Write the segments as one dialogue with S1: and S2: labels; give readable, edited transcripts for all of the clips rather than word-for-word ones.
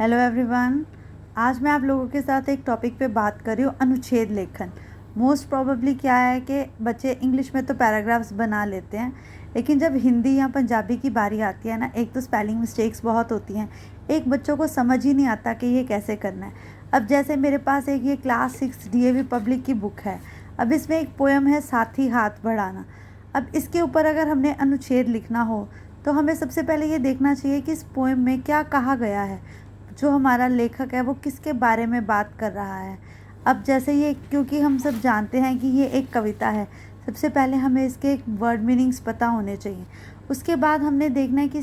S1: Hello everyone. आज मैं आप लोगों के साथ एक टॉपिक पे बात कर रही हूँ, अनुच्छेद लेखन। मोस्ट प्रोबेबली क्या है कि बच्चे इंग्लिश में तो पैराग्राफ्स बना लेते हैं, लेकिन जब हिंदी या पंजाबी की बारी आती है ना, एक तो स्पेलिंग मिस्टेक्स बहुत होती हैं, एक बच्चों को समझ ही नहीं आता कि ये कैसे करना है। अब जैसे मेरे पास एक ये क्लास 6 डीएवी पब्लिक की बुक है। अब इसमें एक पोएम है, साथी हाथ बढ़ाना। अब इसके ऊपर अगर हमने अनुच्छेद लिखना हो तो हमें सबसे पहले ये देखना चाहिए कि इस पोएम में क्या कहा गया है, जो हमारा लेखक है वो किसके बारे में बात कर रहा है। अब जैसे ये, क्योंकि हम सब जानते हैं कि ये एक कविता है, सबसे पहले हमें इसके वर्ड मीनिंग्स पता होने चाहिए। उसके बाद हमने देखना है कि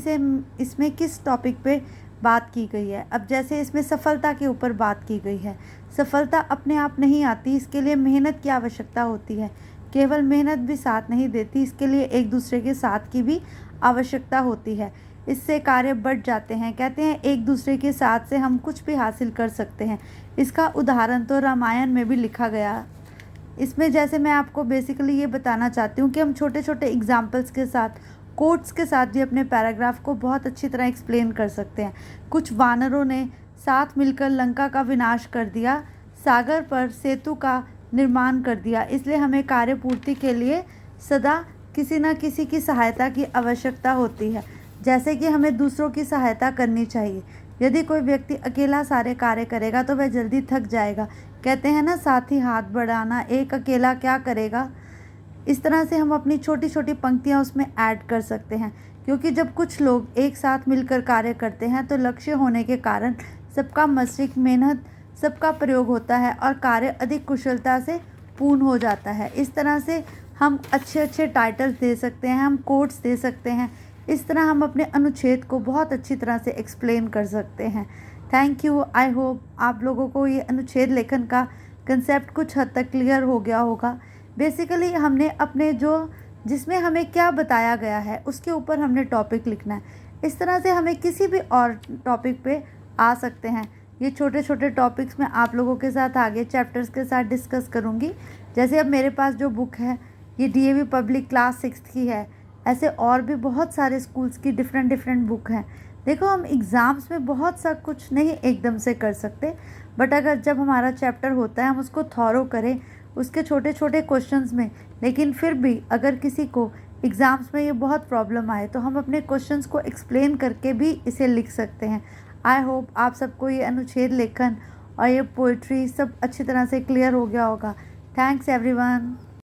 S1: इसमें किस टॉपिक पे बात की गई है। अब जैसे इसमें सफलता के ऊपर बात की गई है। सफलता अपने आप नहीं आती, इसके लिए मेहनत की आवश्यकता होती है। केवल मेहनत भी साथ नहीं देती, इसके लिए एक दूसरे के साथ की भी आवश्यकता होती है। इससे कार्य बढ़ जाते हैं। कहते हैं एक दूसरे के साथ से हम कुछ भी हासिल कर सकते हैं। इसका उदाहरण तो रामायण में भी लिखा गया। इसमें जैसे मैं आपको बेसिकली ये बताना चाहती हूँ कि हम छोटे छोटे एग्जाम्पल्स के साथ, कोट्स के साथ भी अपने पैराग्राफ को बहुत अच्छी तरह एक्सप्लेन कर सकते हैं। कुछ वानरों ने साथ मिलकर लंका का विनाश कर दिया, सागर पर सेतु का निर्माण कर दिया। इसलिए हमें कार्य पूर्ति के लिए सदा किसी न किसी की सहायता की आवश्यकता होती है। जैसे कि हमें दूसरों की सहायता करनी चाहिए। यदि कोई व्यक्ति अकेला सारे कार्य करेगा तो वह जल्दी थक जाएगा। कहते हैं ना, साथ ही हाथ बढ़ाना, एक अकेला क्या करेगा। इस तरह से हम अपनी छोटी छोटी पंक्तियां उसमें ऐड कर सकते हैं, क्योंकि जब कुछ लोग एक साथ मिलकर कार्य करते हैं तो लक्ष्य होने के कारण सबका मस्तिष्क, मेहनत, सबका प्रयोग होता है और कार्य अधिक कुशलता से पूर्ण हो जाता है। इस तरह से हम अच्छे अच्छे टाइटल्स दे सकते हैं, हम कोट्स दे सकते हैं। इस तरह हम अपने अनुच्छेद को बहुत अच्छी तरह से एक्सप्लेन कर सकते हैं। Thank you. आई होप आप लोगों को ये अनुच्छेद लेखन का कंसेप्ट कुछ हद तक क्लियर हो गया होगा। बेसिकली हमने अपने जिसमें हमें क्या बताया गया है उसके ऊपर हमने टॉपिक लिखना है। इस तरह से हमें किसी भी और टॉपिक पे आ सकते हैं। ये छोटे छोटे टॉपिक्स मैं आप लोगों के साथ आगे चैप्टर्स के साथ डिस्कस करूँगी। जैसे अब मेरे पास जो बुक है ये डीएवी पब्लिक क्लास 6 की है। ऐसे और भी बहुत सारे स्कूल्स की डिफरेंट बुक हैं। देखो, हम एग्ज़ाम्स में बहुत सा कुछ नहीं एकदम से कर सकते, बट अगर जब हमारा चैप्टर होता है हम उसको थॉरो करें उसके छोटे छोटे क्वेश्चंस में। लेकिन फिर भी अगर किसी को एग्ज़ाम्स में ये बहुत प्रॉब्लम आए तो हम अपने क्वेश्चंस को एक्सप्लेन करके भी इसे लिख सकते हैं। आई होप आप सबको ये अनुच्छेद लेखन और ये पोइट्री सब अच्छी तरह से क्लियर हो गया होगा। Thanks everyone.